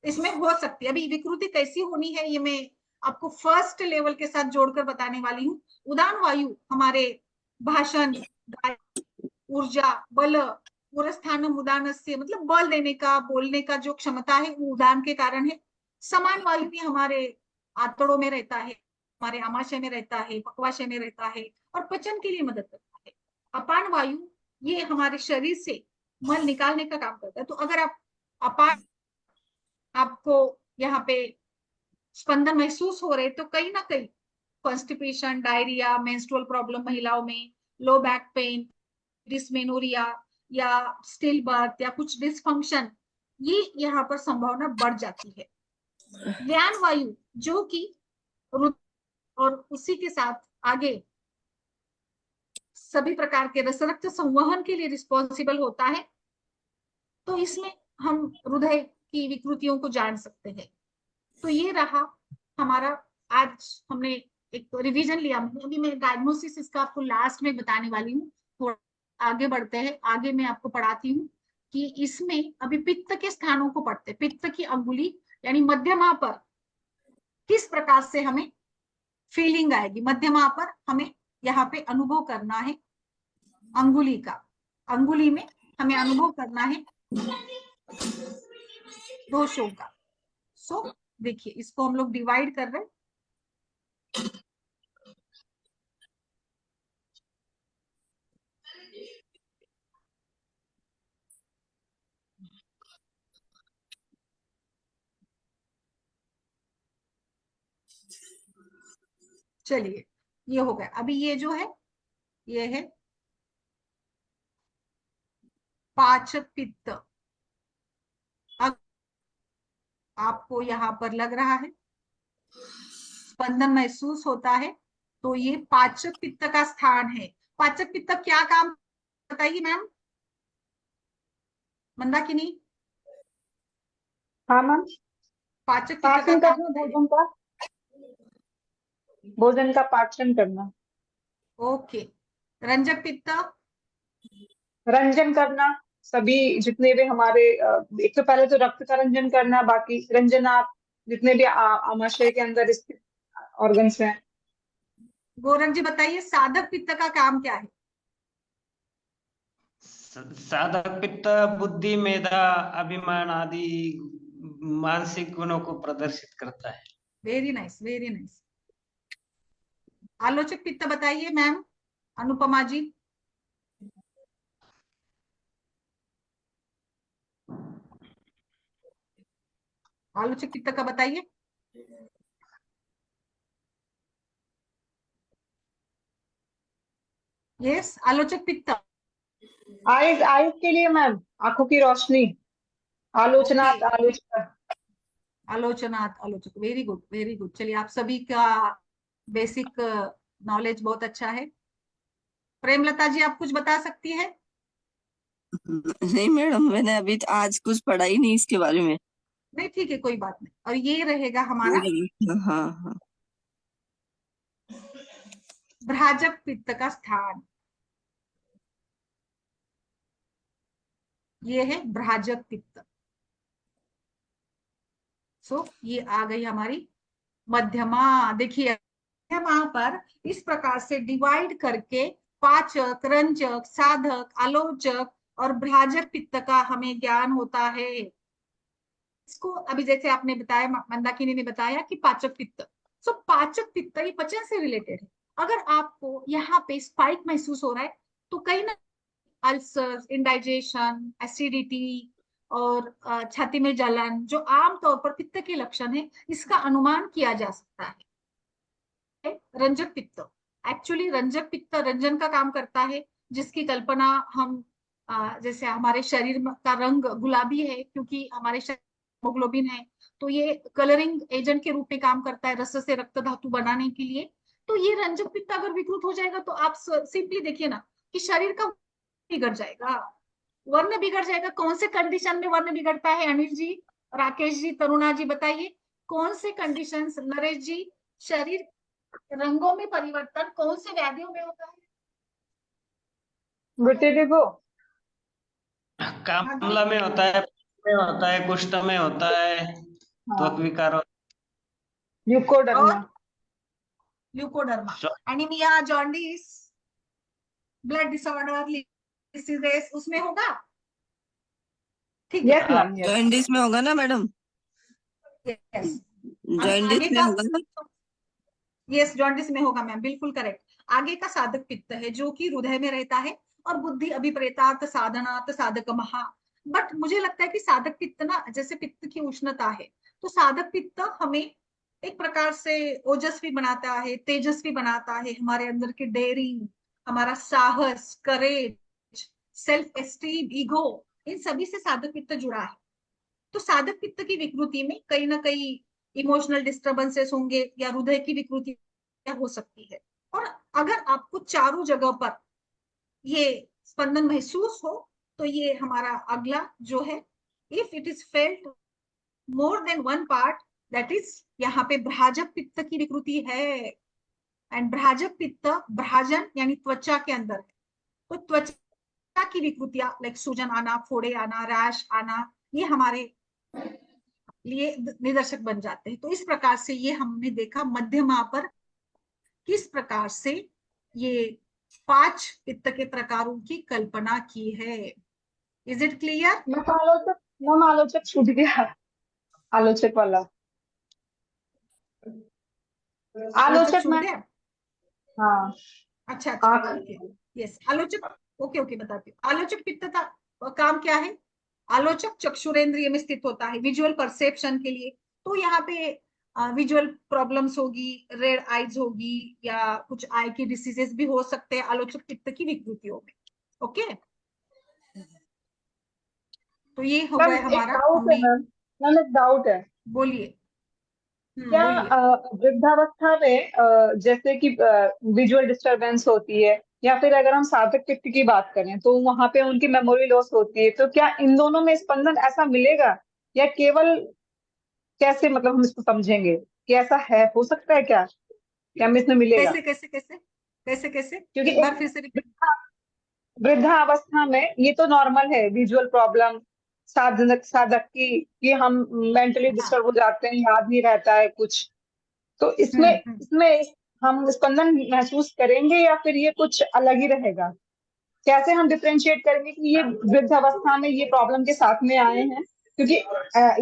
इसमें हो सकती है। अभी विकृति कैसी होनी है ये मैं आपको फर्स्ट लेवल के साथ जोड़कर बताने वाली हूँ। उदान वायु हमारे भाषण, ऊर्जा, बल, पुरस्थानम उदानस्य मतलब बल देने का, बोलने का जो क्षमता है वो उदान के कारण है। समान वायु भी हमारे आंतड़ों में रहता है, हमारे आमाशय में रहता है, पक्वाशय में रहता है और पचन के लिए मदद करता है। अपान वायु ये हमारे शरीर से मल निकालने का काम करता है। तो अगर आप अपान आपको यहाँ पे स्पंदन महसूस हो रहे तो कहीं ना कहीं कॉन्स्टिपेशन, डायरिया, मेंस्ट्रुअल प्रॉब्लम महिलाओं में, लो बैक पेन, डिस्मेनोरिया या स्टिल बर्थ या कुछ डिसफंक्शन, ये यहाँ पर संभावना बढ़ जाती है। ज्ञान वायु जो कि और उसी के साथ आगे सभी प्रकार के रक्त संवहन के लिए रिस्पॉन्सिबल होता है। तो इसमें हम हृदय की विकृतियों को जान सकते हैं। तो ये रहा हमारा, आज हमने एक रिवीजन लिया। अभी मैं डायग्नोसिस इसका आपको लास्ट में बताने वाली हूँ। थोड़ा आगे बढ़ते हैं, आगे मैं आपको पढ़ाती हूँ कि इसमें अभी पित्त के स्थानों को पढ़ते, पित्त की अंगुली यानी मध्यमा पर किस प्रकार से हमें फीलिंग आएगी, मध्यमा पर हमें यहाँ पे अनुभव करना है अंगुली का। अंगुली में हमें अनुभव करना है दोषों का। सो देखिए इसको हम लोग डिवाइड कर रहे हैं। चलिए ये हो गया। अभी ये जो है ये है पाचक पित्त। अब आपको यहाँ पर लग रहा है स्पंदन महसूस होता है, तो ये पाचक पित्त का स्थान है। पाचक पित्त क्या काम बताइए मैम मंदाकिनी। हाँ मैम, पाचक पित्त का पाचन काम करना, बताइए। भोजन का पाचन करना, ओके। रंजक पित्त रंजन करना, सभी जितने भी हमारे एक तो पहले तो रक्त का रंजन करना, बाकी रंजनात् जितने भी आमाशय के अंदर स्थित ऑर्गन्स हैं। गोरख जी बताइए साधक पित्त का काम क्या है। साधक पित्त बुद्धि, मेधा, अभिमान आदि मानसिक गुणों को प्रदर्शित करता है। Very nice, very nice. आलोचक पित्त बताइए मैम अनुपमा जी। आलोचक पित्त का बताइए। यस आलोचक पित्त। आइज, आइज के लिए मैम, आंखों की रोशनी, आलोचनात्, आलोचना। आलोचनात् आलोचक, वेरी गुड वेरी गुड। चलिए आप सभी का बेसिक नॉलेज बहुत अच्छा है। प्रेमलता जी आप कुछ बता सकती है। नहीं मैडम, मैंने अभी आज कुछ पढ़ा ही नहीं इसके बारे में। नहीं ठीक है कोई बात नहीं। और ये रहेगा हमारा हाँ हाँ। भ्राजक पित्त का स्थान। ये है भ्राजक पित्त। सो ये आ गई हमारी मध्यमा। देखिए मध्यमा पर इस प्रकार से डिवाइड करके पाचक, रंजक, साधक, आलोचक और भ्राजक पित्त का हमें ज्ञान होता है। इसको अभी जैसे आपने बताया, मंदाकिनी ने बताया कि पाचक पित्त, सो पाचक पित्त ये पचन से रिलेटेड है। अगर आपको यहाँ पे स्पाइक महसूस हो रहा है तो कहीं ना अल्सर, इंडाइजेशन, एसिडिटी और छाती में जलन जो आमतौर पर पित्त के लक्षण है, इसका अनुमान किया जा सकता है। रंजक पित्त, एक्चुअली रंजक पित्त रंजन का काम करता है, जिसकी कल्पना हम जैसे हमारे शरीर का रंग गुलाबी है क्योंकि हमारे शरीर हेमोग्लोबिन है, तो ये कलरिंग एजेंट के रूप में काम करता है रस से रक्त धातु बनाने के लिए। तो ये रंजक पित्त अगर विकृत हो जाएगा तो आप सिंपली देखिए ना कि शरीर का बिगड़ जाएगा, वर्ण बिगड़ जाएगा। कौन से कंडीशन में वर्ण बिगड़ता है अनिल जी, राकेश जी, तरुणा जी बताइए कौन से कंडीशन। नरेश जी, शरीर रंगों में परिवर्तन कौन से व्याधियों में होता है। बेटे देखो, कामला में होता है, में होता है, कुष्ठ में होता है, त्वक विकार, leucoderma, leucoderma, anaemia, jaundice, blood disorder, diseases उसमें होगा। ठीक यस है, मैम, यस। जॉइंटिस में होगा ना मैडम? यस। अब जॉइंटिस आगे में का, होगा ना? यस जॉन्डिस में होगा मैम, बिल्कुल करेक्ट। आगे का साधक पित्त है जो कि हृदय में रहता है, और बुद्धि अभिप्रेतार्थ साधनात् साधक महा। बट मुझे लगता है कि साधक पित्त ना, जैसे पित्त की उष्णता है, तो साधक पित्त हमें एक प्रकार से ओजस्वी बनाता है, तेजस्वी बनाता है, हमारे अंदर की डेयरिंग, हमारा साहस, करेज, सेल्फ एस्टीम, ईगो, इन सभी से साधक पित्त जुड़ा है। तो साधक पित्त की विकृति में कहीं ना कहीं इमोशनल डिस्टर्बेंसेस होंगे या हृदय की विकृति हो सकती है। और अगर आपको चारों जगह पर ये स्पंदन महसूस हो, तो ये हमारा अगला जो है, if it is felt more than one part, that is यहाँ पे भ्राजक पित्त की विकृति है। एंड भ्राजक पित्त, भ्राजन यानी त्वचा के अंदर है, तो त्वचा की विकृतियां लाइक सूजन आना, फोड़े आना, रैश आना, ये हमारे लिए निदर्शक बन जाते हैं। तो इस प्रकार से ये हमने देखा मध्यमा पर किस प्रकार से ये 5 पित्त के प्रकारों की कल्पना की है। Is it clear? मैम आलोचक छूट गया, आलोचक वाला। आलोचक आलोचक छूट मैम, गया? हाँ। अच्छा अच्छा, आँख। ठीक है। यस, आलोचक, ओके ओके, बताती हूँ। आलोचक पित्त का काम क्या है? आलोचक चक्षुरेंद्रिय में स्थित होता है विजुअल परसेप्शन के लिए। तो यहाँ पे विजुअल प्रॉब्लम्स होगी, रेड आईज होगी, या कुछ आई की डिसीजेस भी हो सकते हैं आलोचक पित्त की विकृतियों में। ओके, तो ये हो मैम गए एक हमारा, डाउट है हमने, मैम। मैम एक डाउट है, बोलिए। क्या बोलिए। वृद्धावस्था में जैसे कि विजुअल डिस्टरबेंस होती है, या फिर अगर हम साधक पित्त की बात करें तो वहां पे उनकी मेमोरी लॉस होती है, तो क्या इन दोनों में स्पंदन ऐसा मिलेगा, या केवल कैसे, मतलब हम इसको समझेंगे कि ऐसा है, हो सकता है क्या, क्या हमें इसमें मिलेगा? कैसे कैसे कैसे कैसे कैसे, क्योंकि एक बार एक फिर से रिपीट। वृद्धावस्था में ये तो नॉर्मल है, विजुअल प्रॉब्लम, साधक साधक की कि हम मेंटली हाँ, डिस्टर्ब हो जाते हैं, याद नहीं रहता है कुछ, तो इसमें हम्म। इसमें हम स्पंदन महसूस करेंगे या फिर ये कुछ अलग ही रहेगा? कैसे हम डिफरेंशिएट करेंगे कि ये वृद्धावस्था में ये प्रॉब्लम के साथ में आए हैं? क्योंकि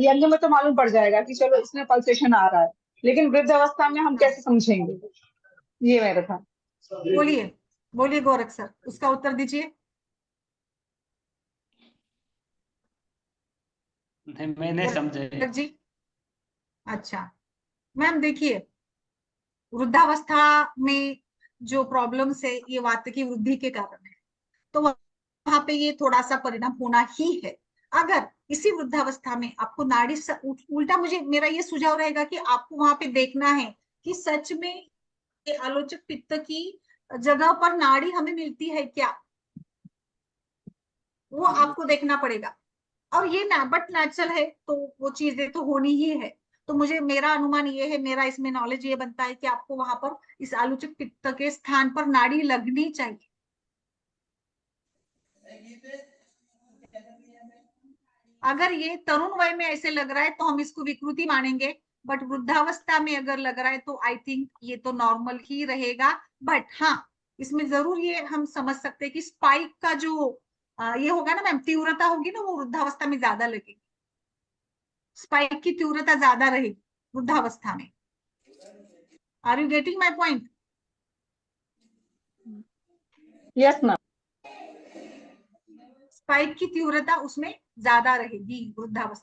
यंग में तो मालूम पड़ जाएगा कि चलो इसमें पल्सेशन आ रहा है, लेकिन वृद्धावस्था में हम हाँ, कैसे समझेंगे? ये मेरा था। बोलिए, बोलिए गोरख सर, उसका उत्तर दीजिए। मैंने समझे। गोरख जी, अच्छा मैम देखिए, वृद्धावस्था में जो प्रॉब्लम्स है ये वात की वृद्धि के कारण है, तो वहां पे ये थोड़ा सा परिणाम होना ही है। अगर इसी वृद्धावस्था में आपको नाड़ी उल्टा, मुझे मेरा ये सुझाव रहेगा कि आपको वहां पे देखना है कि सच में ये आलोचक पित्त की जगह पर नाड़ी हमें मिलती है क्या, वो आपको देखना पड़ेगा। और ये ना बट नेचुरल है, तो वो चीजें तो होनी ही है। तो मुझे, मेरा अनुमान ये है, मेरा इसमें नॉलेज ये बनता है कि आपको वहां पर इस आलोचक पित्त के स्थान पर नाड़ी लगनी चाहिए। अगर ये तरुण वय में ऐसे लग रहा है तो हम इसको विकृति मानेंगे, बट वृद्धावस्था में अगर लग रहा है तो आई थिंक ये तो नॉर्मल ही रहेगा। बट हाँ, इसमें जरूर ये हम समझ सकते हैं कि स्पाइक का जो ये होगा ना मैम, तीव्रता होगी ना, वो वृद्धावस्था में ज्यादा लगेगी। स्पाइक की तीव्रता ज्यादा रहेगी वृद्धावस्था में। Are you getting my point? Yes ma'am. Spike की तीव्रता उसमें ज्यादा रहेगी वृद्धावस्था